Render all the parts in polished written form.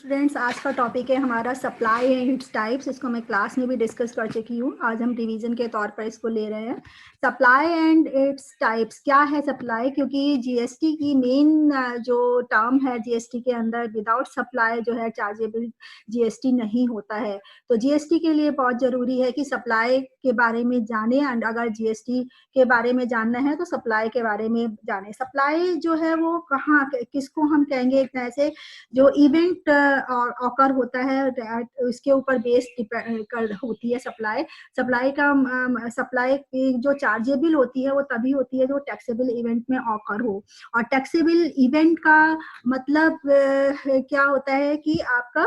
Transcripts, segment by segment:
Students, आज का topic है हमारा सप्लाई एंड इट्स टाइप्स। इसको मैं क्लास में भी डिस्कस कर चुकी हूँ। आज हम रिवीजन के तौर पर इसको ले रहे हैं। सप्लाई एंड इट्स टाइप्स क्या है सप्लाई, क्योंकि जीएसटी की मेन जो टर्म है जीएसटी के अंदर, विदाउट सप्लाई जो है चार्जेबल जीएसटी नहीं होता है। तो जीएसटी के लिए बहुत जरूरी है कि सप्लाई के बारे में जाने, एंड अगर जीएसटी के बारे में जानना है तो सप्लाई के बारे में जाने। सप्लाई जो है वो कहाँ, किसको हम कहेंगे, एक तरह से जो इवेंट ऑकर होता है उसके ऊपर बेस कर होती है सप्लाई। सप्लाई जो चार्जेबल होती है वो तभी होती है जो टैक्सेबल इवेंट में ऑकर हो। और टैक्सेबल इवेंट का मतलब क्या होता है कि आपका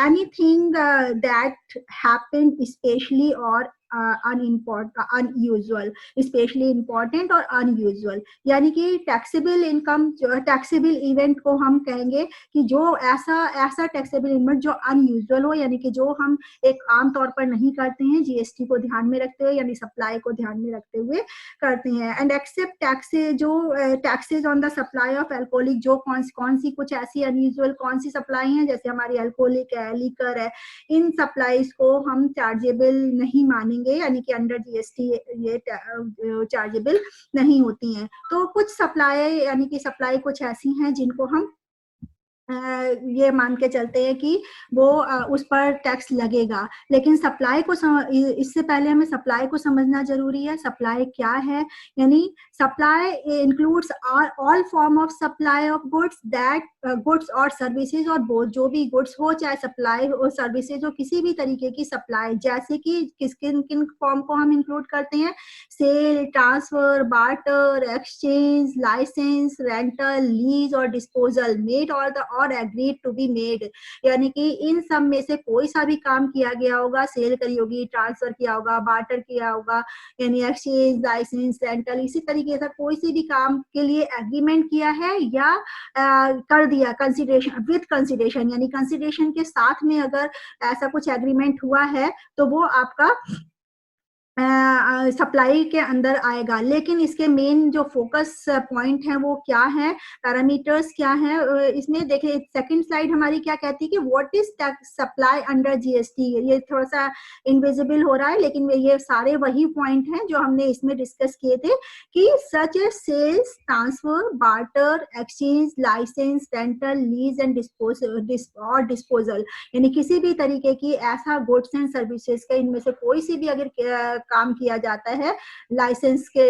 एनीथिंग दैट हैपन स्पेशली और अनयूजुअल, स्पेशली इम्पोर्टेंट और अनयूजुअल, यानी कि टैक्सेबल इनकम, टैक्सेबल इवेंट को हम कहेंगे कि जो ऐसा टैक्सेबल इवेंट जो अनयूजुअल हो, यानी कि जो हम एक आम तौर पर नहीं करते हैं, जीएसटी को ध्यान में रखते हुए यानी सप्लाई को ध्यान में रखते हुए करते हैं। एंड एक्सेप्ट टैक्सेज, जो taxes on the supply of alcoholic, जो कौन सी कुछ ऐसी अनयूजुअल कौन सी सप्लाई है, जैसे हमारी अल्कोहलिक है, लीकर है, इन सप्लाईज को हम चार्जेबल नहीं मानेंगे, यानी कि अंडर जीएसटी ये चार्जेबल नहीं होती हैं। तो कुछ सप्लाई, यानी कि सप्लाई कुछ ऐसी हैं जिनको हम ये मान के चलते हैं कि वो उस पर टैक्स लगेगा। लेकिन सप्लाई को इससे पहले हमें सप्लाई को समझना जरूरी है। सप्लाई क्या है, यानी supply includes all form of supply of goods, that goods और सर्विसेज, और जो भी गुड्स हो चाहे सप्लाई और सर्विसेज हो, किसी भी तरीके की सप्लाई, जैसे कि किन किन फॉर्म को हम इंक्लूड करते हैं, sale, transfer, barter, exchange, licence, rental, lease और डिस्पोजल, मेड और एग्रीड टू बी मेड, यानी कि इन सब में से कोई सा भी काम किया गया होगा, सेल करी होगी, ट्रांसफर किया होगा, बार्टर किया होगा, यानी एक्सचेंज, लाइसेंस, रेंटल, इसी तरीके से कोई सी भी काम के लिए एग्रीमेंट किया है या कर दिया कंसिडरेशन, विद कंसिडरेशन, यानी कंसिडरेशन के साथ में अगर ऐसा कुछ एग्रीमेंट हुआ है तो वो आपका सप्लाई के अंदर आएगा। लेकिन इसके मेन जो फोकस पॉइंट है वो क्या है, पैरामीटर्स क्या है, इसमें देखिए सेकंड स्लाइड हमारी क्या कहती है कि what is supply under GST. ये थोड़ा सा इनविजिबल हो रहा है, लेकिन ये सारे वही पॉइंट हैं जो हमने इसमें डिस्कस किए थे कि such as sales, transfer, barter, exchange, licence, rental, lease and disposal, यानी किसी भी तरीके की ऐसा गुड्स एंड सर्विसेज का इनमें से कोई सी भी अगर काम किया जाता है, लाइसेंस के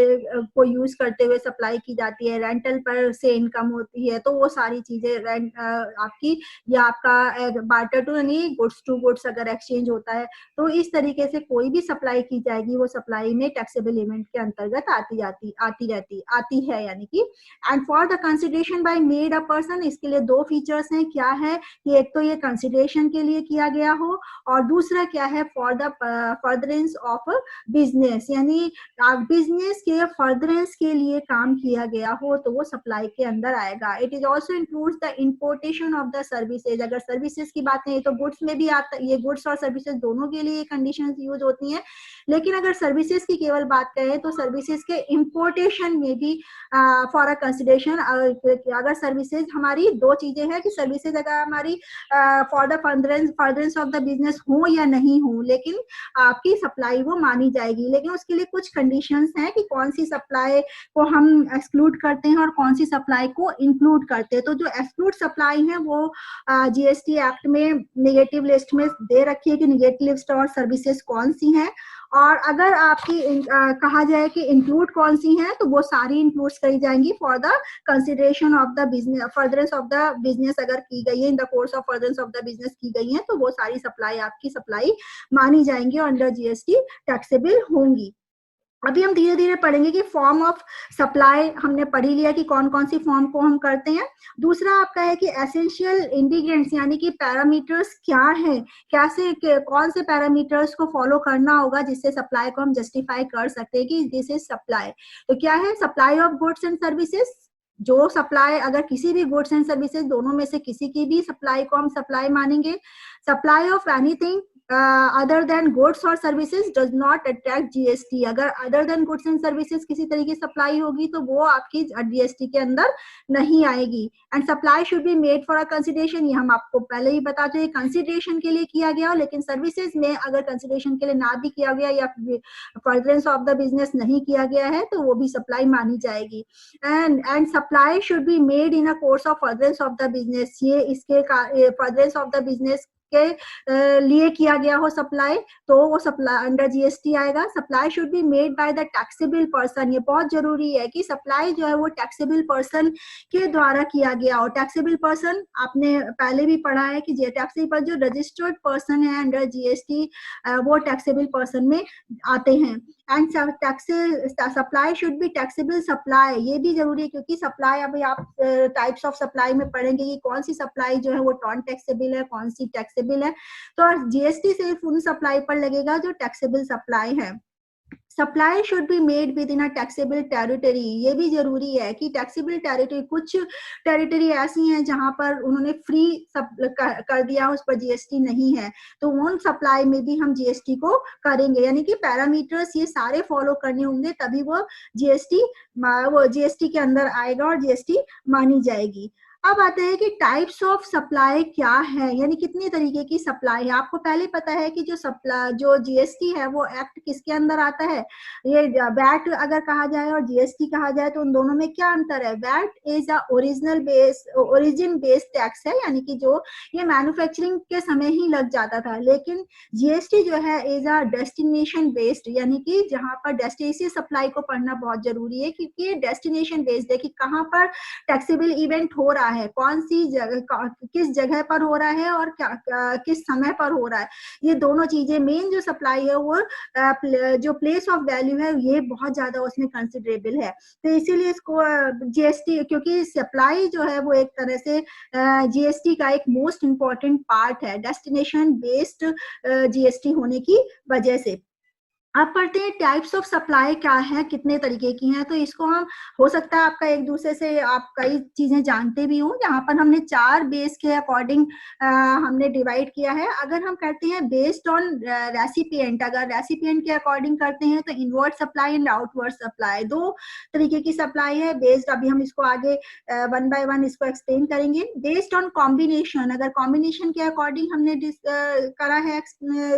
को यूज करते हुए सप्लाई की जाती है, रेंटल पर से इनकम होती है, तो वो सारी चीजें आपकी, या आपका बार्टर टू यानी गुड्स टू गुड्स अगर एक्सचेंज होता है, तो इस तरीके से कोई भी सप्लाई की जाएगी वो सप्लाई में टैक्सेबल इवेंट के अंतर्गत आती है, यानी कि। And for the consideration by made a person, इसके लिए दो फीचर्स हैं। क्या है कि एक तो ये कंसिडरेशन के लिए किया गया हो, और दूसरा क्या है, for the furtherance of business, यानी बिजनेस के फर्दरेंस के लिए काम किया गया हो तो वो सप्लाई के अंदर आएगा। It is also includes the importation of the services. अगर सर्विसेज की बात है तो गुड्स में भी आता, ये गुड्स और सर्विसेज दोनों के लिए कंडीशंस यूज होती हैं। लेकिन अगर सर्विसेज की केवल बात करें तो सर्विसेज के इंपोर्टेशन में भी फॉर अ कंसिडरेशन, अगर सर्विसेज हमारी दो चीजें हैं कि सर्विसेज अगर हमारी for the furtherance of the business हो या नहीं हो, लेकिन आपकी सप्लाई वो मानी जाएगी। लेकिन उसके लिए कुछ कंडीशंस हैं कि कौन सी सप्लाई को हम एक्सक्लूड करते हैं और कौन सी सप्लाई को इंक्लूड करते हैं। तो जो एक्सक्लूड सप्लाई है वो जीएसटी एक्ट में नेगेटिव लिस्ट में दे रखी है कि नेगेटिव लिस्ट और सर्विसेज कौन सी हैं, और अगर आपकी कहा जाए कि इंक्लूड कौन सी हैं तो वो सारी इंक्लूड करी जाएंगी for the consideration of the business, furtherance of the business अगर की गई है, in the course of furtherance of the business की गई है, तो वो सारी सप्लाई आपकी सप्लाई मानी जाएंगी और अंडर जीएसटी टैक्सेबल होंगी। अभी हम धीरे धीरे पढ़ेंगे कि फॉर्म ऑफ सप्लाई हमने पढ़ी लिया कि कौन कौन सी फॉर्म को हम करते हैं। दूसरा आपका है कि एसेंशियल इंग्रेडिएंट्स, यानी कि पैरामीटर्स क्या है, कैसे कौन से पैरामीटर्स को फॉलो करना होगा जिससे सप्लाई को हम जस्टिफाई कर सकते हैं कि दिस इज सप्लाई। तो क्या है, supply of goods and services, जो सप्लाई अगर किसी भी गुड्स एंड सर्विसेज दोनों में से किसी की भी सप्लाई को हम सप्लाई मानेंगे। Supply of anything, other than goods और services does not attract GST. अगर other than goods and services किसी तरीके की सप्लाई होगी तो वो आपकी जीएसटी के अंदर नहीं आएगी। And supply should be made for a consideration, ये हम आपको पहले ही बता चुके, कंसिडरेशन के लिए किया गया हो, लेकिन सर्विसेज में अगर कंसिडरेशन के लिए ना भी किया गया या फर्दरेंस ऑफ द बिजनेस नहीं किया गया है तो वो भी सप्लाई मानी जाएगी। And supply should be made in a course of furtherance of the business, ये इसके फर्दरेंस ऑफ द बिजनेस के लिए किया गया हो सप्लाई तो वो सप्लाई अंडर जीएसटी आएगा। Supply should be made by the taxable person, ये बहुत जरूरी है कि सप्लाई जो है वो टैक्सेबल पर्सन के द्वारा किया गया हो। टैक्सेबल पर्सन आपने पहले भी पढ़ा है कि टैक्सेबल जो रजिस्टर्ड पर्सन है अंडर जीएसटी वो टैक्सेबल पर्सन में आते हैं। And supply should be taxable supply, ये भी जरूरी है क्योंकि सप्लाई अभी आप टाइप्स ऑफ सप्लाई में पढ़ेंगे कि कौन सी सप्लाई जो है वो नॉन टैक्सेबल है, कौन सी टैक्सेबल है। तो जीएसटी सिर्फ उन सप्लाई पर लगेगा जो टैक्सेबल सप्लाई है। Supply should be made with in a taxable territory, ये भी जरूरी है कि टैक्सेबल टेरिटरी, कुछ टेरिटरी ऐसी हैं जहां पर उन्होंने फ्री कर दिया, उस पर जीएसटी नहीं है, तो उन सप्लाई में भी हम जीएसटी को करेंगे। यानी कि पैरामीटर्स ये सारे फॉलो करने होंगे तभी वो जीएसटी के अंदर आएगा और जीएसटी मानी जाएगी। अब आते हैं कि टाइप्स ऑफ सप्लाई क्या है, यानी कितने तरीके की सप्लाई है। आपको पहले पता है कि जो जीएसटी है वो एक्ट किसके अंदर आता है, ये वैट अगर कहा जाए और जीएसटी कहा जाए तो उन दोनों में क्या अंतर है। VAT is a origin based tax है, यानी कि जो ये मैन्युफैक्चरिंग के समय ही लग जाता था, लेकिन जीएसटी जो है इज अ डेस्टिनेशन बेस्ड, यानी कि जहां पर डेस्टिनेशन सप्लाई को पढ़ना बहुत जरूरी है क्योंकि ये डेस्टिनेशन बेस्ड है कि कहाँ पर टैक्सेबल इवेंट हो रहा है, कौन सी जगह, किस जगह पर हो रहा है और किस समय पर हो रहा है। ये दोनों चीजें, मेन जो सप्लाई है वो जो प्लेस ऑफ वैल्यू है ये बहुत ज्यादा उसमें कंसिडरेबल है। तो इसीलिए इसको जीएसटी, क्योंकि सप्लाई जो है वो एक तरह से जीएसटी का एक मोस्ट इंपॉर्टेंट पार्ट है डेस्टिनेशन बेस्ड जीएसटी होने की वजह से। अब पढ़ते हैं टाइप्स ऑफ सप्लाई क्या है, कितने तरीके की हैं। तो इसको हम, हो सकता है आपका एक दूसरे से आप कई चीजें जानते भी हो, यहाँ पर हमने 4 बेस के अकॉर्डिंग हमने डिवाइड किया है। अगर हम करते हैं बेस्ड ऑन रेसिपिएंट, अगर रेसिपिएंट के अकॉर्डिंग करते हैं तो inward supply and outward supply, 2 तरीके की सप्लाई है बेस्ड। अभी हम इसको आगे 1 बाय 1 इसको एक्सप्लेन करेंगे। बेस्ड ऑन कॉम्बिनेशन, अगर कॉम्बिनेशन के अकॉर्डिंग हमने करा है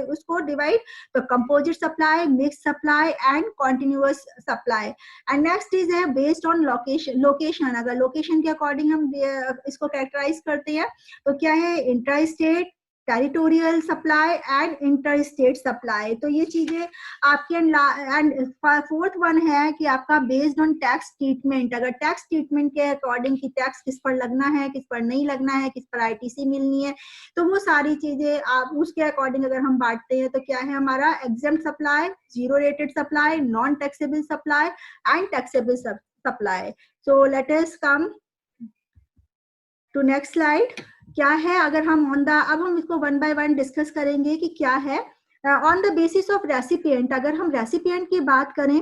उसको डिवाइड, तो composite supply, mixed supply and continuous supply। and next is है based on location, अगर लोकेशन के अकॉर्डिंग हम इसको कैरेक्टराइज करते हैं तो क्या है, inter state, territorial supply and inter state supply. तो ये चीजें आपके, एंड फोर्थ वन है कि आपका बेस्ड ऑन टैक्स ट्रीटमेंट, अगर टैक्स ट्रीटमेंट के अकॉर्डिंग कि टैक्स किस पर लगना है, किस पर नहीं लगना है, किस पर आईटीसी मिलनी है, तो वो सारी चीजें आप उसके अकॉर्डिंग अगर हम बांटते हैं तो क्या है हमारा, exempt supply, zero rated supply, non taxable supply and taxable supply. So let us come to next slide. क्या है, अगर हम अब हम इसको 1 बाय 1 डिस्कस करेंगे कि क्या है। On the basis of recipient, अगर हम रेसिपिएंट की बात करें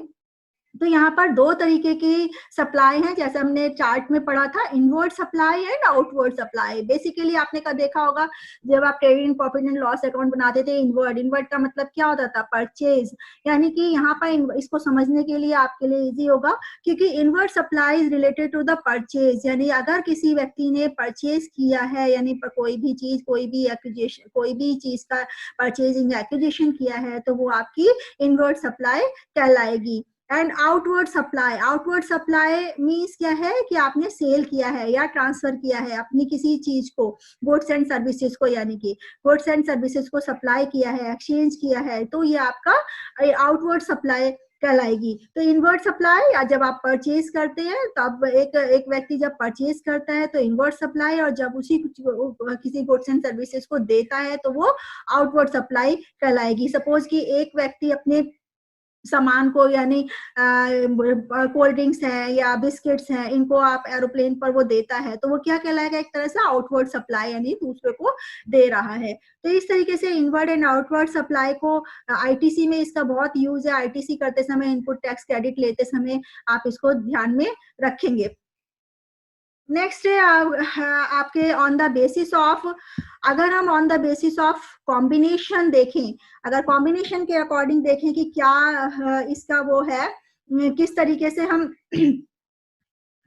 तो यहाँ पर 2 तरीके की सप्लाई है, जैसे हमने चार्ट में पढ़ा था, inward supply and outward supply. Basically आपने का देखा होगा जब आप trade in profit and loss account बनाते थे, इनवर्ड का मतलब क्या होता था, परचेज। यानी कि यहाँ पर इसको समझने के लिए आपके लिए इजी होगा क्योंकि inward supply is related to the purchase, यानी अगर किसी व्यक्ति ने परचेज किया है, यानी कोई भी चीज, कोई भी चीज का परचेजिंग एक्विजिशन किया है तो वो आपकी इनवर्ड सप्लाई कहलाएगी। एंड आउटवर्ड सप्लाई मीन्स क्या है कि आपने सेल किया है या ट्रांसफर किया है अपनी किसी चीज को, गुड्स एंड सर्विसेज को, यानी कि गुड्स एंड सर्विसेज को सप्लाई किया है, एक्सचेंज किया है, तो ये आपका आउटवर्ड सप्लाई कहलाएगी। तो इनवर्ड सप्लाई, या जब आप परचेज करते हैं तब एक व्यक्ति जब परचेज करता है तो इनवर्ड सप्लाई, और जब उसी किसी गुड्स एंड सर्विसेज को देता है तो वो आउटवर्ड सप्लाई कहलाएगी। सपोज कि एक व्यक्ति अपने सामान को, यानी कोल्ड ड्रिंक्स है या बिस्किट्स हैं, इनको आप एरोप्लेन पर वो देता है तो वो क्या कहलाएगा, एक तरह से आउटवर्ड सप्लाई, यानी दूसरे को दे रहा है। तो इस तरीके से इनवर्ड एंड आउटवर्ड सप्लाई को आईटीसी में इसका बहुत यूज है। आईटीसी करते समय, इनपुट टैक्स क्रेडिट लेते समय आप इसको ध्यान में रखेंगे। नेक्स्ट है आपके ऑन द बेसिस ऑफ, अगर हम on the basis of combination देखें, अगर कॉम्बिनेशन के अकॉर्डिंग देखें कि क्या इसका वो है, किस तरीके से हम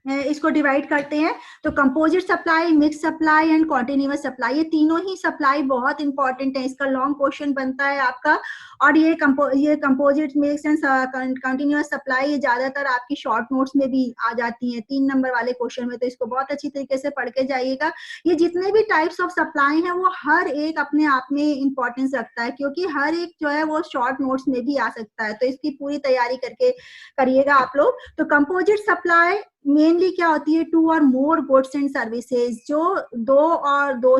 इसको डिवाइड करते हैं, तो composite supply, mix supply and continuous supply, ये तीनों ही सप्लाई बहुत इंपॉर्टेंट है। इसका लॉन्ग क्वेश्चन बनता है आपका, और ये composite, mix and continuous supply ये ज्यादातर आपकी शॉर्ट नोट्स में भी आ जाती है 3 नंबर वाले क्वेश्चन में, तो इसको बहुत अच्छी तरीके से पढ़ के जाइएगा। ये जितने भी टाइप्स ऑफ सप्लाई हैं वो हर एक अपने आप में इंपॉर्टेंस रखता है, क्योंकि हर एक जो है वो शॉर्ट नोट्स में भी आ सकता है, तो इसकी पूरी तैयारी करके करिएगा आप लोग। तो कंपोजिट सप्लाई मेनली क्या होती है, 2 और मोर गुड्स एंड सर्विसेज, जो दो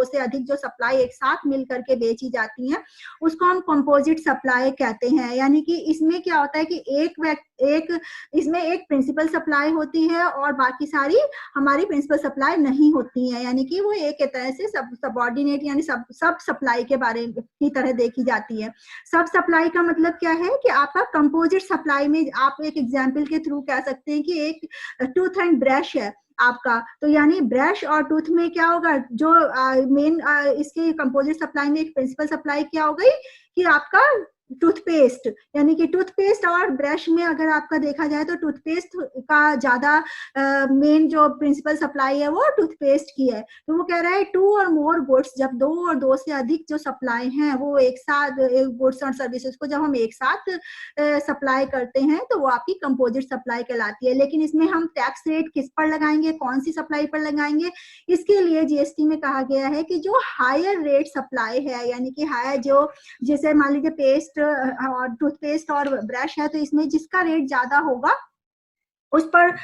से अधिक जो सप्लाई एक साथ मिल करके बेची जाती हैं उसको हम कंपोजिट सप्लाई कहते हैं। यानी कि इसमें क्या होता है कि इसमें एक प्रिंसिपल सप्लाई होती है और बाकी सारी हमारी प्रिंसिपल सप्लाई नहीं होती है, यानी कि वो एक तरह से सबऑर्डिनेट यानी सब सप्लाई के बारे की तरह देखी जाती है। सब सप्लाई का मतलब क्या है कि आपका कंपोजिट सप्लाई में आप एक एग्जाम्पल के थ्रू कह सकते हैं कि एक टूथ एंड ब्रश है आपका, तो यानी ब्रश और टूथ में क्या होगा, जो मेन इसके कंपोजिट सप्लाई में एक प्रिंसिपल सप्लाई क्या हो गई कि आपका टूथपेस्ट, यानी कि टूथपेस्ट और ब्रश में अगर आपका देखा जाए तो टूथपेस्ट का ज्यादा मेन जो प्रिंसिपल सप्लाई है वो टूथपेस्ट की है। तो वो कह रहा है 2 और मोर गुड्स, जब 2 और 2 से अधिक जो सप्लाई हैं वो एक साथ, गुड्स और सर्विसेज को जब हम एक साथ सप्लाई करते हैं तो वो आपकी कंपोजिट सप्लाई कहलाती है। लेकिन इसमें हम टैक्स रेट किस पर लगाएंगे, कौन सी सप्लाई पर लगाएंगे, इसके लिए जीएसटी में कहा गया है कि जो हायर रेट सप्लाई है, यानी कि हायर जो, जैसे मान लीजिए पेस्ट और टूथपेस्ट और ब्रश है, तो इसमें जिसका रेट ज्यादा होगा उस पर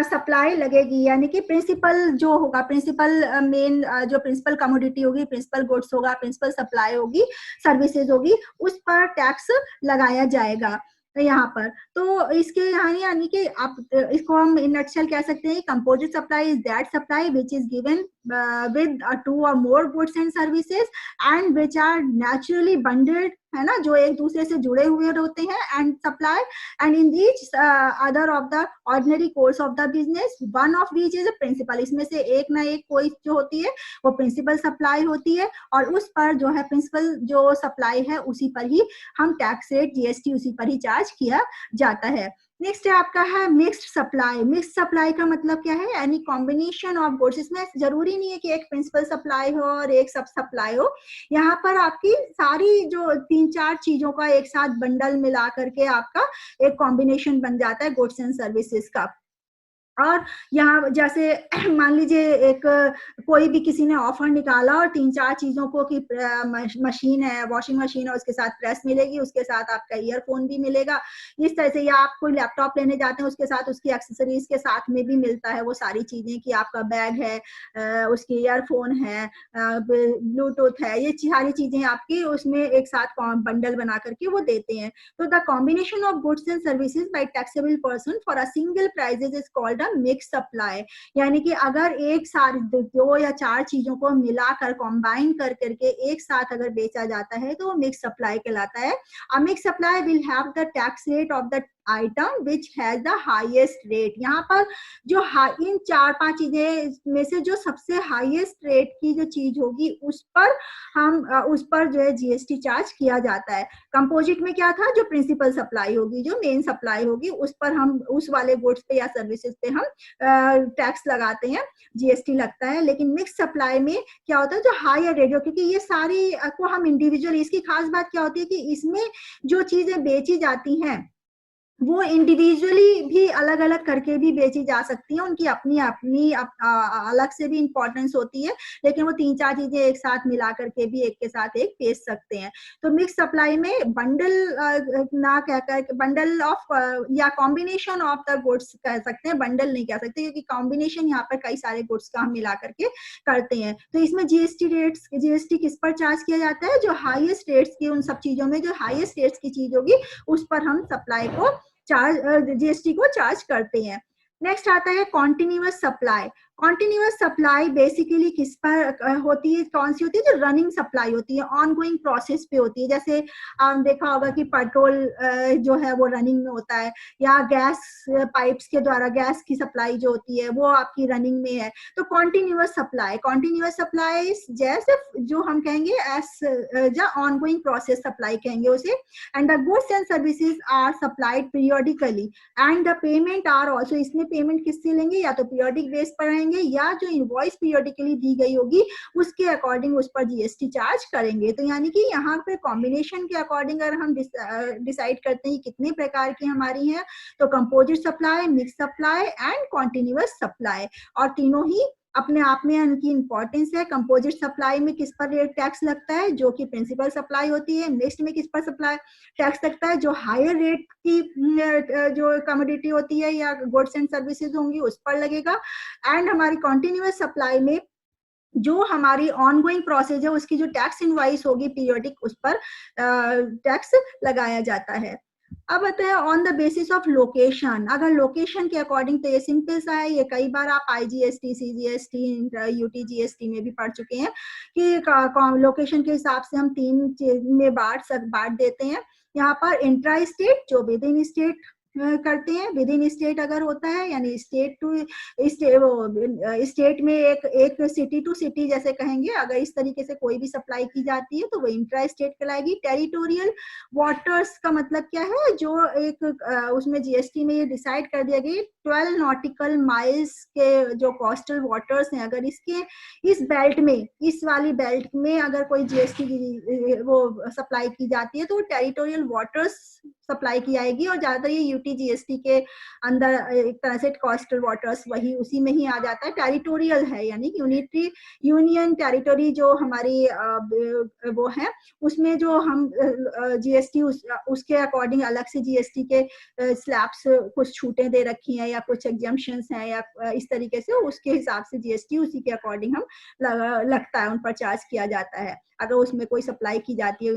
सप्लाई लगेगी, यानी कि प्रिंसिपल जो होगा, प्रिंसिपल मेन जो प्रिंसिपल कमोडिटी होगी, प्रिंसिपल गुड्स होगा, प्रिंसिपल सप्लाई होगी, सर्विसेज होगी, उस पर टैक्स लगाया जाएगा यहाँ पर। तो इसके यहाँ यानी कि आप इसको हम इन नटशेल कह सकते हैं, composite supply is that supply which is given with 2 or more goods and services and which are naturally bundled, है ना, जो एक दूसरे से जुड़े हुए होते हैं, and supply and in each other of the ordinary course of the business, one of which is a principal, इसमें से एक ना एक कोई जो होती है वो प्रिंसिपल सप्लाई होती है, और उस पर जो है प्रिंसिपल जो सप्लाई है उसी पर ही हम टैक्स रेट जीएसटी उसी पर ही चार्ज किया जाता है। नेक्स्ट है आपका है मिक्स्ड सप्लाई। मिक्स्ड सप्लाई का मतलब क्या है, यानी कॉम्बिनेशन ऑफ गुड्स, इसमें जरूरी नहीं है कि एक प्रिंसिपल सप्लाई हो और एक सब सप्लाई हो, यहाँ पर आपकी सारी जो 3-4 चीजों का एक साथ बंडल मिला करके आपका एक कॉम्बिनेशन बन जाता है गुड्स एंड सर्विसेज का। और यहाँ जैसे मान लीजिए एक कोई भी किसी ने ऑफर निकाला और 3-4 चीजों को कि मशीन है, वॉशिंग मशीन है, उसके साथ प्रेस मिलेगी, उसके साथ आपका ईयरफोन भी मिलेगा, इस तरह से, या आप कोई लैपटॉप लेने जाते हैं उसके साथ उसकी एक्सेसरीज के साथ में भी मिलता है वो सारी चीजें, कि आपका बैग है, उसकी ईयरफोन है, ब्लूटूथ है, ये सारी चीजें आपकी उसमें एक साथ बंडल बना करके वो देते हैं। तो the combination of goods and services by taxable person for a single prices is called mix supply, यानी कि अगर एक साथ 2 या 4 चीजों को मिलाकर कॉम्बाइन कर करके एक साथ अगर बेचा जाता है तो वो मिक्स सप्लाई कहलाता है। अ mix supply will have the tax rate of the item which has the highest rate. यहाँ पर जो इन 4-5 चीजें में से जो सबसे हाईएस्ट रेट की जो चीज होगी उस पर जो है जीएसटी चार्ज किया जाता है। कंपोजिट में क्या था, जो प्रिंसिपल सप्लाई होगी, जो मेन सप्लाई होगी, उस पर हम उस वाले गुड्स पे या सर्विसेज पे हम टैक्स लगाते हैं, जीएसटी लगता है। लेकिन मिक्स सप्लाई में क्या होता है, जो हायर रेट, क्योंकि ये सारी को हम इंडिविजुअल, इसकी खास बात क्या होती है कि इसमें जो चीजें बेची जाती हैं वो इंडिविजुअली भी अलग अलग करके भी बेची जा सकती है, उनकी अपनी अपनी अलग से भी इंपॉर्टेंस होती है, लेकिन वो 3-4 चीजें एक साथ मिला करके भी एक के साथ एक बेच सकते हैं। तो मिक्स सप्लाई में बंडल ना कहकर बंडल ऑफ या कॉम्बिनेशन ऑफ द गुड्स कह सकते हैं, बंडल नहीं कह सकते, क्योंकि कॉम्बिनेशन यहाँ पर कई सारे गुड्स का हम मिला करके करते हैं। तो इसमें जीएसटी किस पर चार्ज किया जाता है, जो हाईएस्ट रेट्स की, उन सब चीजों में जो हाईएस्ट रेट्स की चीज होगी उस पर हम सप्लाई को चार्ज जीएसटी को चार्ज करते हैं। नेक्स्ट आता है continuous supply. Continuous supply basically किस पर होती है, कौन सी होती है, जो रनिंग सप्लाई होती है, ऑनगोइंग प्रोसेस पे होती है। जैसे देखा होगा कि पेट्रोल जो है वो रनिंग में होता है, या गैस पाइप्स के द्वारा गैस की सप्लाई जो होती है वो आपकी रनिंग में है। तो कॉन्टिन्यूअस सप्लाई जैसे जो हम कहेंगे as the ongoing process supply कहेंगे उसे। And the goods and services are supplied periodically and the payment are also, इसमें पेमेंट किससे लेंगे, या तो पीरियोडिक बेस पर रहेंगे या जो इनवॉइस पीरियोडिकली दी गई होगी उसके अकॉर्डिंग उस पर जीएसटी चार्ज करेंगे। तो यानी कि यहाँ पे कॉम्बिनेशन के अकॉर्डिंग अगर हम डिसाइड करते हैं कितने प्रकार की हमारी है, तो composite supply, mix supply and continuous supply, और तीनों ही अपने आप में उनकी इंपॉर्टेंस है। कंपोजिट सप्लाई में किस पर रेट टैक्स लगता है, जो कि प्रिंसिपल सप्लाई होती है। मिक्स्ड में किस पर सप्लाई टैक्स लगता है, जो हायर रेट की जो कमोडिटी होती है या गुड्स एंड सर्विसेज होंगी उस पर लगेगा। एंड हमारी कॉन्टिन्यूअस सप्लाई में जो हमारी ऑनगोइंग प्रोसेस है उसकी जो टैक्स इनवाइस होगी पीरियोडिक, उस पर टैक्स लगाया जाता है। अब आता है on the basis of location. अगर लोकेशन के अकॉर्डिंग, तो ये सिंपल सा है, ये कई बार आप आईजीएसटी, सीजीएसटी, यूटीजीएसटी में भी पढ़ चुके हैं कि लोकेशन के हिसाब से हम 3 में बांट देते हैं। यहाँ पर इंट्रा स्टेट, जो विद इन स्टेट करते हैं, विद इन स्टेट अगर होता है यानी स्टेट टू स्टेट में एक सिटी टू सिटी जैसे कहेंगे, अगर इस तरीके से कोई भी सप्लाई की जाती है तो वो इंट्रा स्टेट कहलाएगी। टेरिटोरियल वाटर्स का मतलब क्या है, जो एक उसमें जीएसटी में ये डिसाइड कर दिया गया 12 नॉटिकल माइल्स के जो कोस्टल वाटर्स हैं, अगर इसके इस बेल्ट में, इस वाली बेल्ट में अगर कोई जीएसटी वो सप्लाई की जाती है तो टेरिटोरियल वाटर्स सप्लाई की जाएगी। और ज्यादातर ये यूटीजीएसटी के अंदर एक तरह से कोस्टल वाटर्स वही उसी में ही आ जाता है। टेरिटोरियल है यानी यूनिटरी यूनियन टेरिटोरी जो हमारी वो है, उसमें जो हम जीएसटी उसके अकॉर्डिंग अलग से जीएसटी के स्लैब्स कुछ छूटें दे रखी हैं या कुछ एग्जम्पशंस हैं या इस तरीके से, उसके हिसाब से जीएसटी उसी के अकॉर्डिंग हम लगता है, उन पर चार्ज किया जाता है अगर उसमें कोई सप्लाई की जाती है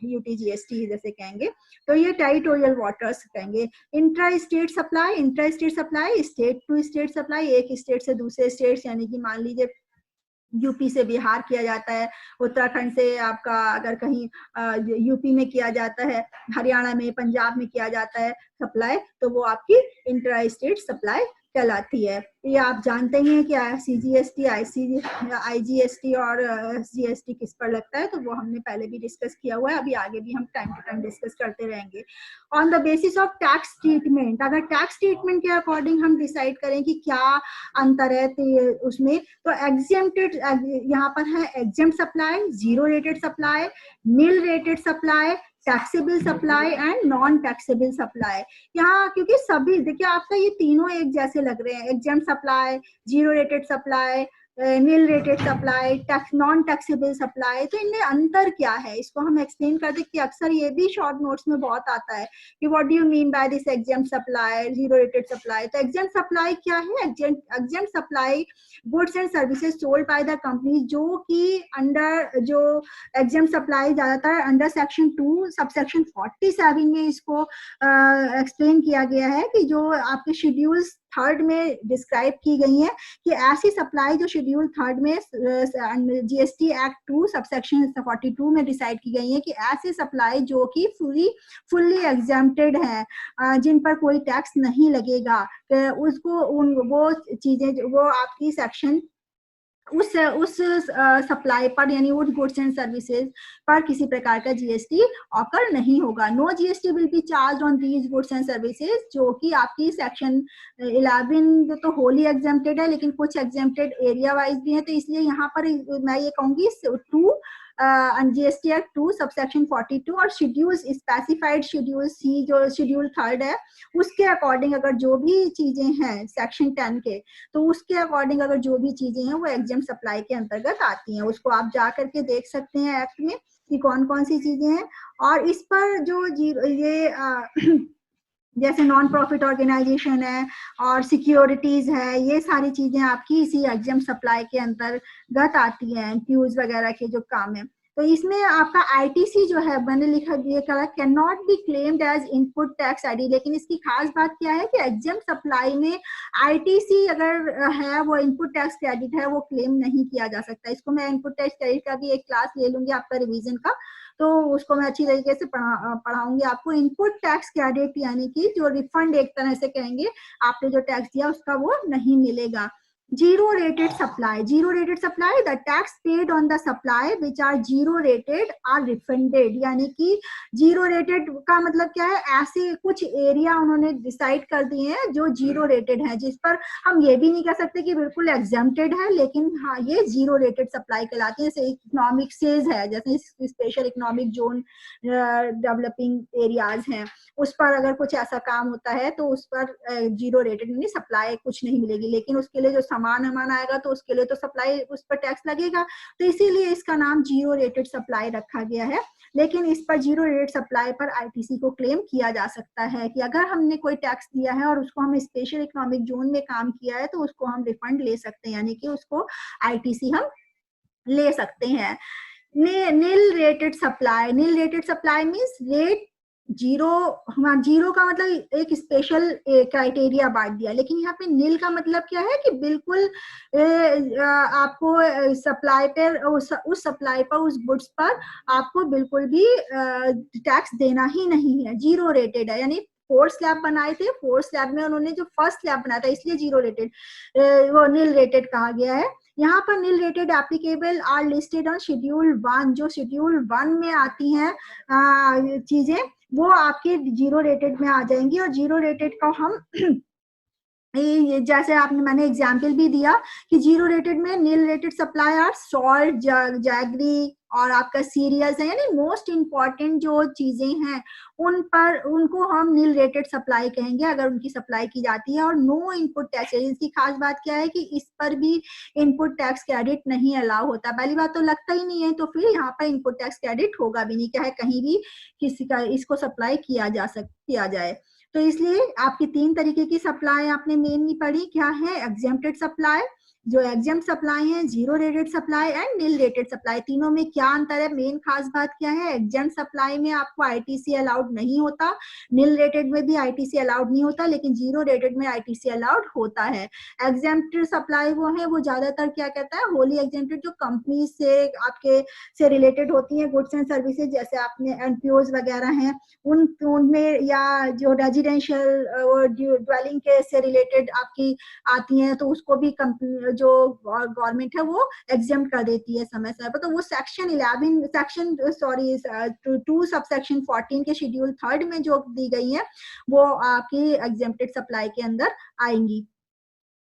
यूटीजीएसटी जैसे कहेंगे। तो ये टेरिटोरियल वाटर्स कहेंगे। Intra state supply state to state supply, एक स्टेट से दूसरे स्टेट, यानी कि मान लीजिए यूपी से बिहार किया जाता है, उत्तराखंड से आपका अगर कहीं यूपी में किया जाता है, हरियाणा में, पंजाब में किया जाता है सप्लाई, तो वो आपकी इंट्रा स्टेट सप्लाई कहलाती है। ये आप जानते ही हैं कि सीजीएसटी, आईजीएसटी और जीएसटी किस पर लगता है, तो वो हमने पहले भी डिस्कस किया हुआ है, अभी आगे भी हम टाइम टू टाइम डिस्कस करते रहेंगे। On the basis of tax treatment, अगर टैक्स ट्रीटमेंट के अकॉर्डिंग हम डिसाइड करें कि क्या अंतर है तो उसमें, तो एग्जेम्प्टेड यहाँ पर है exempt supply, zero rated supply, nil rated supply, taxable supply and non taxable supply. यहाँ क्योंकि सभी देखिए आपका ये तीनों एक जैसे लग रहे हैं, exempt supply, zero rated supply, nil rated supply, non taxable supply, तो इनमें अंतर क्या है इसको हम एक्सप्लेन कर दे कि अक्सर ये भी शॉर्ट नोट्स में बहुत आता है कि what do you mean by this exempt supply, zero rated supply. तो एग्जेम्प्ट सप्लाई क्या है, exempt supply goods and services sold by the company, जो कि अंडर जो एग्जेम्प्ट सप्लाई ज्यादातर अंडर सेक्शन 2 सबसेक्शन 47 में इसको एक्सप्लेन किया गया है कि जो आपके शेड्यूल 3 में डिस्क्राइब की गई है कि ऐसी सप्लाई जो शेड्यूल 3 में जीएसटी एक्ट 2 सबसेक्शन 42 में डिसाइड की गई है कि ऐसी सप्लाई जो कि फुल्ली एग्जेम्प्टेड है, जिन पर कोई टैक्स नहीं लगेगा, उसको वो चीजें वो आपकी सेक्शन उस सप्लाई पर यानी उन गुड्स एंड सर्विसेज पर किसी प्रकार का जीएसटी ऑकर नहीं होगा। No GST will be charge on these goods and services, जो कि आपकी सेक्शन 11 तो होली एग्जेम्प्टेड है, लेकिन कुछ एग्जेम्प्टेड एरिया वाइज भी है। तो इसलिए यहाँ पर मैं ये कहूंगी 2 जीएसटी एक्ट 2 सबसेक्शन 42 और शेड्यूल्स स्पेसिफाइड शेड्यूल सी जो शेड्यूल 3 है उसके अकॉर्डिंग अगर जो भी चीजें हैं सेक्शन 10 के, तो उसके अकॉर्डिंग अगर जो भी चीजें हैं वो एग्जेम्प्ट सप्लाई के अंतर्गत आती हैं। उसको आप जा करके देख सकते हैं एक्ट में कि कौन कौन सी चीजें हैं। और इस पर जो ये जैसे नॉन प्रॉफिट ऑर्गेनाइजेशन है और सिक्योरिटीज है, ये सारी चीजें आपकी इसी एग्जेम्प्ट सप्लाई के अंतर्गत आती हैं, ड्यूज वगैरह के जो काम है। तो इसमें आपका आईटीसी जो है मैंने लिखा ये कहा can not be claimed as input tax ID, लेकिन इसकी खास बात क्या है कि एग्जेम्प्ट सप्लाई में आईटीसी अगर है वो इनपुट टैक्स क्रेडिट है वो क्लेम नहीं किया जा सकता। इसको मैं इनपुट टैक्स क्रेडिट का भी एक क्लास ले लूंगी आपका रिवीजन का, तो उसको मैं अच्छी तरीके से पढ़ाऊंगी आपको। इनपुट टैक्स क्रेडिट यानी कि जो रिफंड एक तरह से कहेंगे, आपने जो टैक्स दिया उसका वो नहीं मिलेगा। Zero rated supply, zero rated supply the tax paid on the supply which are zero rated are refunded, यानी कि जीरो रेटेड का मतलब क्या है, ऐसे कुछ एरिया उन्होंने डिसाइड कर दिए हैं जो जीरो रेटेड है, जिस पर हम ये भी नहीं कह सकते कि बिल्कुल एग्जेम्प्टेड है, लेकिन हाँ ये जीरो रेटेड सप्लाई कहलाती है। जैसे इकोनॉमिक सेज है, जैसे special economic zone developing areas हैं, उस पर अगर कुछ ऐसा काम होता है तो उस पर जीरो रेटेड यानी सप्लाई कुछ नहीं मिलेगी, लेकिन उसके लिए जो सामान आएगा तो उसके लिए तो सप्लाई उस पर टैक्स लगेगा, तो इसीलिए इसका नाम जीरो रेटेड सप्लाई रखा गया है। लेकिन इस पर जीरो रेट सप्लाई पर आईटीसी को क्लेम किया जा सकता है कि अगर हमने कोई टैक्स दिया है और उसको हम स्पेशल इकोनॉमिक जोन में काम किया है तो उसको हम रिफंड ले सकते हैं, यानी कि उसको आईटीसी हम ले सकते हैं। Nil rated supply, nil rated supply means rate zero, हाँ जीरो का मतलब एक स्पेशल क्राइटेरिया बांट दिया, लेकिन यहाँ पे नील का मतलब क्या है कि बिल्कुल आपको सप्लाई पर उस सप्लाई पर उस गुड्स पर आपको बिल्कुल भी टैक्स देना ही नहीं है, जीरो रेटेड है। यानी 4 स्लैब बनाए थे, 4 स्लैब में उन्होंने जो फर्स्ट स्लैब बनाया था इसलिए जीरो रेटेड वो नील रेटेड कहा गया है। यहाँ पर nil rated applicable are listed on schedule 1, जो शेड्यूल 1 में आती हैं चीजें वो आपके जीरो रेटेड में आ जाएंगी, और जीरो रेटेड का हम जैसे आपने मैंने एग्जाम्पल भी दिया कि जीरो रेटेड में nil rated supply are salt, jaggery और आपका सीरियल्स है, यानी मोस्ट इंपॉर्टेंट जो चीजें हैं उन पर उनको हम नील रेटेड सप्लाई कहेंगे अगर उनकी सप्लाई की जाती है। और नो इनपुट टैक्स, इसकी खास बात क्या है कि इस पर भी इनपुट टैक्स क्रेडिट नहीं अलाउ होता। पहली बात तो लगता ही नहीं है, तो फिर यहाँ पर इनपुट टैक्स क्रेडिट होगा भी नहीं, चाहे कहीं भी किसी का इसको सप्लाई किया जाए। तो इसलिए आपकी 3 तरीके की सप्लाई आपने मेनली पढ़ी, क्या है एग्जेम्प्टेड सप्लाई, जो एग्जेम्प्ट सप्लाई है, zero rated supply and nil rated supply. तीनों में क्या अंतर है, मेन खास बात क्या है, एग्जेम्प्ट सप्लाई में आपको आईटीसी अलाउड नहीं होता, नील रेटेड में भी आईटीसी अलाउड नहीं होता, लेकिन जीरो रेटेड में आईटीसी अलाउड होता है। एग्जेम्प्टेड सप्लाई वो है, वो ज्यादातर क्या कहता है, होली एग्जेम्प्टेड जो कंपनी से आपके से रिलेटेड होती है, गुड्स एंड सर्विसेज, जैसे आपने एनपीओज वगैरह हैं उनमें, या जो रेजिडेंशियल ड्वेलिंग के से रिलेटेड आपकी आती हैं, तो उसको भी कंपनी जो गवर्नमेंट है वो एग्जेम्प्ट कर देती है समय समय पर। तो वो सेक्शन 2 सब सेक्शन 14 के शेड्यूल 3 में जो दी गई है वो आपकी एग्जेम्प्टेड सप्लाई के अंदर आएंगी।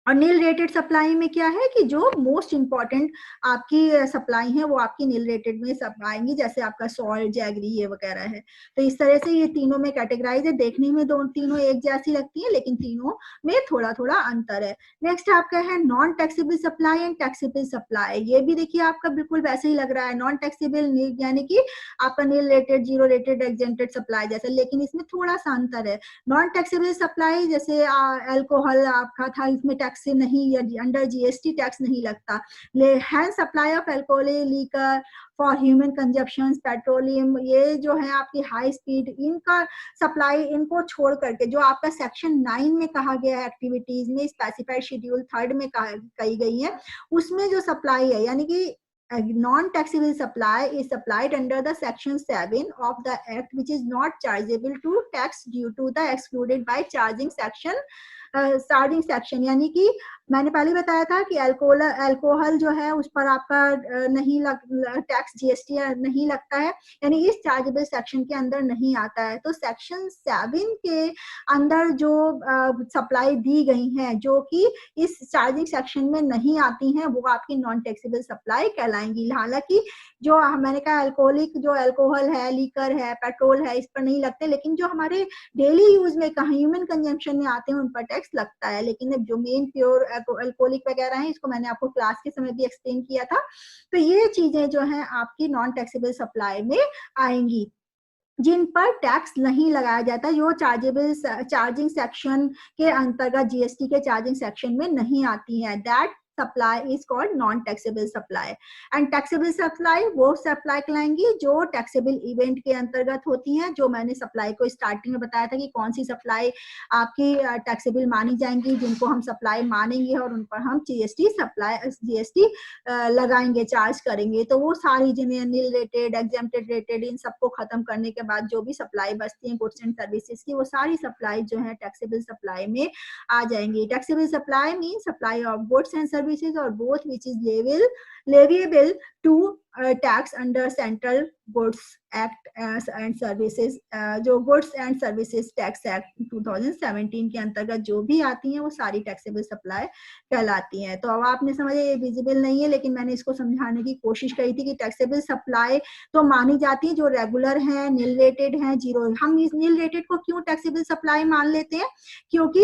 और नील रेटेड सप्लाई में क्या है कि जो मोस्ट इंपॉर्टेंट आपकी सप्लाई है वो आपकी नील रेटेड में सब आएंगी, जैसे आपका सॉल्ट, जैगरी ये वगैरह है। तो इस तरह से ये तीनों में कैटेगराइज है, देखने में तीनों एक जैसी लगती है लेकिन तीनों में थोड़ा थोड़ा अंतर है। नेक्स्ट आपका है non taxable supply and taxable supply. ये भी देखिए आपका बिल्कुल वैसे ही लग रहा है, नॉन टैक्सेबल यानी कि आपका nil rated, zero rated, exempted supply जैसे, लेकिन इसमें थोड़ा सा अंतर है। नॉन टैक्सेबल सप्लाई जैसे अल्कोहल आपका था, इसमें टैक्स से नहीं, अंडर जीएसटी टैक्स नहीं लगता। Hand supply of alcoholic liquor for human consumption, petroleum, ये जो है आपकी हाई स्पीड, इनका सप्लाई, इनको छोड़ करके जो आपका सेक्शन 9 में कहा गया है एक्टिविटीज में स्पेसिफाइड शेड्यूल 3 में कही गई है, उसमें जो सप्लाई है यानी कि non-taxable supply is supplied under the section 7 of the act which is not chargeable to tax due to the excluded by charging section यानी कि मैंने पहले बताया था कि अल्कोहल जो है उस पर आपका नहीं टैक्स जीएसटी नहीं लगता है, यानी इस चार्जेबल सेक्शन के अंदर नहीं आता है। तो सेक्शन 7 के अंदर जो सप्लाई दी गई है जो कि इस चार्जिंग सेक्शन में नहीं आती हैं वो आपकी नॉन टैक्सेबल सप्लाई कहलाएंगी। हालांकि जो मैंने कहा अल्कोहलिक, जो अल्कोहल है, लीकर है, पेट्रोल है, इस पर नहीं लगते, लेकिन जो हमारे डेली यूज में ह्यूमन कंजम्पशन में आते हैं उन पर टैक्स लगता है। लेकिन जो मेन प्योर अल्कोहलिक वगैरह है, इसको मैंने आपको क्लास के समय भी एक्सप्लेन किया था। तो ये चीजें जो है आपकी नॉन टैक्सेबल सप्लाई में आएंगी जिन पर टैक्स नहीं लगाया जाता, जो चार्जिंग सेक्शन के अंतर्गत जीएसटी के चार्जिंग सेक्शन में नहीं आती है। That supply is called non taxable supply. And taxable supply वो सप्लाई कहलाएंगी जो टैक्सेबल इवेंट के अंतर्गत होती हैं, जो मैंने सप्लाई को स्टार्टिंग में बताया था कि कौन सी सप्लाई आपकी टैक्सेबल मानी जाएंगी, जिनको हम सप्लाई मानेंगे और उन पर हम जीएसटी लगाएंगे, चार्ज करेंगे। तो वो सारी जिन्हें नील रेटेड, एग्जेम्प्टेड रेटेड, इन सबको खत्म करने के बाद जो भी सप्लाई बचती है गुड्स एंड सर्विसेज की, वो सारी सप्लाई जो है टैक्सेबल सप्लाई में आ जाएंगी। Taxable supply mean supply of goods and services और both which is leviable to tax under central goods act and services, जो goods and services tax act 2017 के अंतर्गत जो भी आती हैं वो सारी टैक्सेबल सप्लाई कहलाती हैं। तो अब आपने समझा, ये विजिबल नहीं है लेकिन मैंने इसको समझाने की कोशिश करी थी कि टैक्सेबल सप्लाई तो मानी जाती है जो रेगुलर है, नील रेटेड है, जीरो। हम इस नील रेटेड को क्यों टैक्सेबल सप्लाई मान लेते हैं? क्योंकि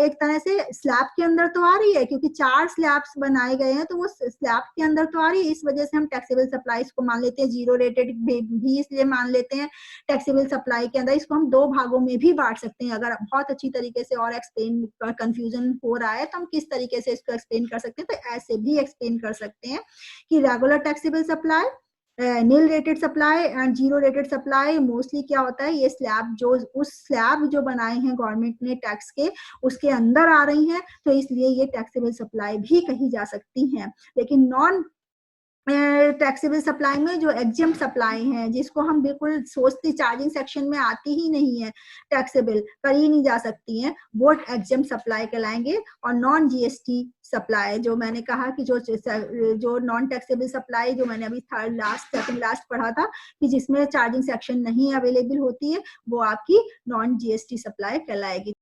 एक तरह से स्लैब के अंदर तो आ रही है, क्योंकि 4 स्लैब्स बनाए गए हैं तो वो स्लैब के अंदर तो आ रही है, इस वजह से हम टैक्सेबल सप्लाई को मान लेते हैं। जीरो रेटेड भी इसलिए मान लेते हैं टैक्सेबल सप्लाई के अंदर। इसको हम 2 भागों में भी बांट सकते हैं। अगर बहुत अच्छी तरीके से और एक्सप्लेन कंफ्यूजन हो रहा है तो हम किस तरीके से इसको एक्सप्लेन कर सकते हैं, तो ऐसे भी एक्सप्लेन कर सकते हैं कि regular taxable supply, nil rated supply and zero rated supply. Mostly क्या होता है, ये स्लैब जो उस स्लैब जो बनाए हैं गवर्नमेंट ने टैक्स के, उसके अंदर आ रही हैं, तो इसलिए ये टैक्सेबल सप्लाई भी कही जा सकती हैं। लेकिन नॉन टैक्सेबल सप्लाई में जो एग्जेम्प्ट सप्लाई है, जिसको हम बिल्कुल सोचते चार्जिंग सेक्शन में आती ही नहीं है, टैक्सेबल कर ही नहीं जा सकती हैं, वो एग्जेम्प्ट सप्लाई कहलाएंगे। और नॉन जीएसटी सप्लाई, जो मैंने कहा कि जो नॉन टैक्सेबल सप्लाई, जो मैंने अभी सेकंड लास्ट पढ़ा था कि जिसमें चार्जिंग सेक्शन नहीं अवेलेबल होती है, वो आपकी नॉन जीएसटी सप्लाई कहलाएगी।